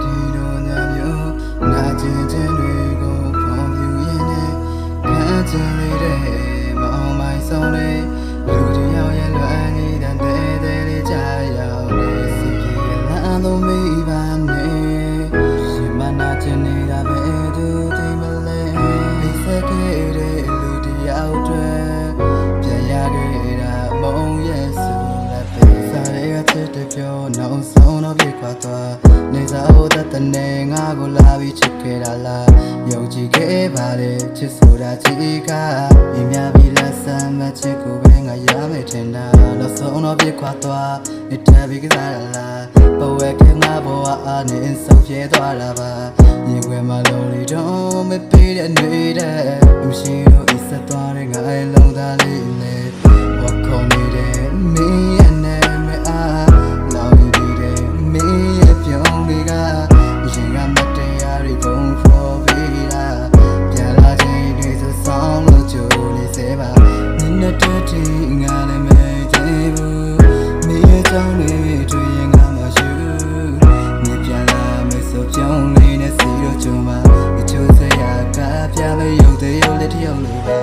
ဒီလိုညမျိုးနာကျင်ခြင်းတွေကိုဖော်ပြရင်းနဲ့ခံချင်လေးတဲ့မအောင်မိုင်းဆုံးလေးလူတယောက်ရဲ့လွမ်းနေတဲ့တဲ့လေးချရောက်နေစီပြေလာလို့မိပါနဲ့ရှင်မနာကျင်နေတာပဲသူသိမလဲဒီစခဲ့တဲ့လူတယောက်တွေပြန်ရခဲ့တာမုံရဲ့စုလက်ပဲစားရတဲ့ပြောနောက်ဆုံးတော့ပြေခွာသွားနေစားဖို့တတဲ့ငါကိုလာပြီးချစ်ခဲ့တာလားယုံကြည်ခဲ့ပါလေချစ်ဆိုတာချစ်ကမြင်များပြီးလက်ဆမ်းမချစ်ကိုပဲငါရမယ်ထင်တာနောက်ဆုံးတော့ပြေခွာသွားနေတယ်ပြီးကစားတာလားဘဝကငါဘဝအားနဲ့ဆုံးဖြတ်သွားတာပါညီွယ်မလုံးလေးတော့မပေးတဲ့နေတဲ့မရှိတော့ဤဆက်သွားတဲ့ငါရဲ့လုံးသားလေးနဲ့ဝတ်ခုံနေတဲ့မင်းရဲ့နဲ့မအားလောင်နေတဲ့မင်းရဲ့ပြုံးတွေကရင်ကမတရားတွေဘုံဖော်ပေးတာပြန်လာချိန်တွေဆိုဆောင်လို့ကြိုးနေစေပါနင်းနဲ့တွေ့ချင်ငါလည်းမကြည့်ဘူးမင်းရဲ့ကြောင်းတွေတွေ့ရင်ငါမရှိဘူးနေပြန်လာမယ်ဆိုပြုံးလေးနဲ့စီတော့ကြုံပါအချိုးစရာကပြမယ်ရုပ်သေးရုပ်လေးတယောက်လိုပါ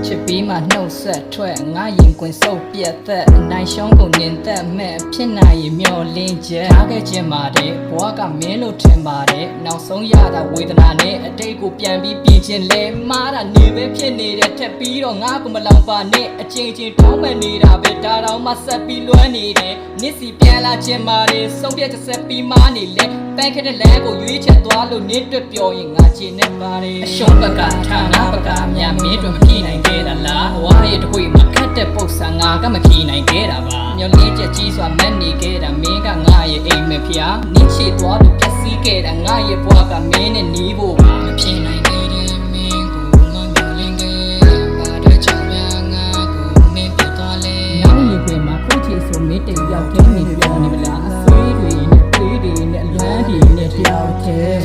ချစ်ပြီးမှနှုတ်ဆက်ထွက်ငါရင်ကွင်စုပ်ပြက်သက်အနိုင်ရှုံးကုန်နေသက်မဲ့ဖြစ်နိုင်ရင်မျောလင်းချက်ထားခဲ့ခြင်းပါတယ်ဘဝကမင်းလို့ထင်ပါတယ်နောက်ဆုံးရတာဝေဒနာနဲ့အတိတ်ကိုပြန်ပြီးပြင်ခြင်းလဲမားတာနေပဲဖြစ်နေတဲ့ထက်ပြီးတော့ငါကမလောင်ပါနဲ့အချင်းချင်းတောင်းပန်နေတာပဲဒါတော့မှဆက်ပြီးလွမ်းနေတယ်နစ်စီပြန်လာခြင်းပါတယ်ဆုံးဖြတ်ချက်ဆက်ပြီးမားနေလဲပန်းခတဲ့လမ်းကိုရွေးချက်သွားလို့နစ်တွက်ပြောရင်ငါချင်နေပါတယ်အရှုံးဘက်ကဌာနဘက်ကများမင်းတို့မဖြေနိုင်ခဲ့တာလားဝါရဲ့တခွေမှာခတ်တဲ့ပုတ်ဆာငါကမဖြေနိုင်ခဲ့တာပါမျောလင်းချက်ကြီးစွာမက်နေခဲ့တာမင်းကငါရဲ့အိမ်မဖျားနင်းချေသွားလို့ပျက်စီးခဲ့တာငါရဲ့ဘဝကမင်းနဲ့နီးဖို့ပါမဖြေနိုင်ခဲ့တဲ့မင်းကိုငါမျောလင်းခဲ့ပါတဲ့ချောင်းများငါကိုမင်းပြသွားလဲနောက်ရင်ခွေမှာခုချေဆိုမင်းတယောက်တည်းနေပြောနေမလားအဆွေးတွေနဲ့တွေးတွေနဲ့လွမ်းတွေနဲ့တယောက်တည်း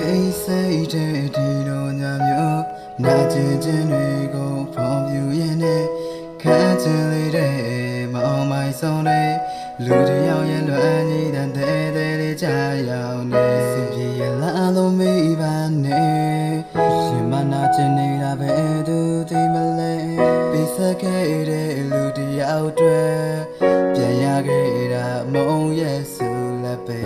အိစိတ်တဲ့ဒီလိုညမျိုးနာကျင်ခြင်းတွေကိုဖော်ပြရင်းနဲ့ခံချင်လေးတဲ့မအောင်မိုင်းဆုံးလေးလူတယောက်ရဲ့လွမ်းနေတဲ့တဲ့လေးချရောက်နေစီပြေရလာလို့မိပါနဲ့ရှင်မနာကျင်နေတာပဲသူသိမလဲပေးစခဲ့တဲ့လူတယောက်တွေပြန်ရခဲ့တာမုံရဲ့စုလက်ပဲ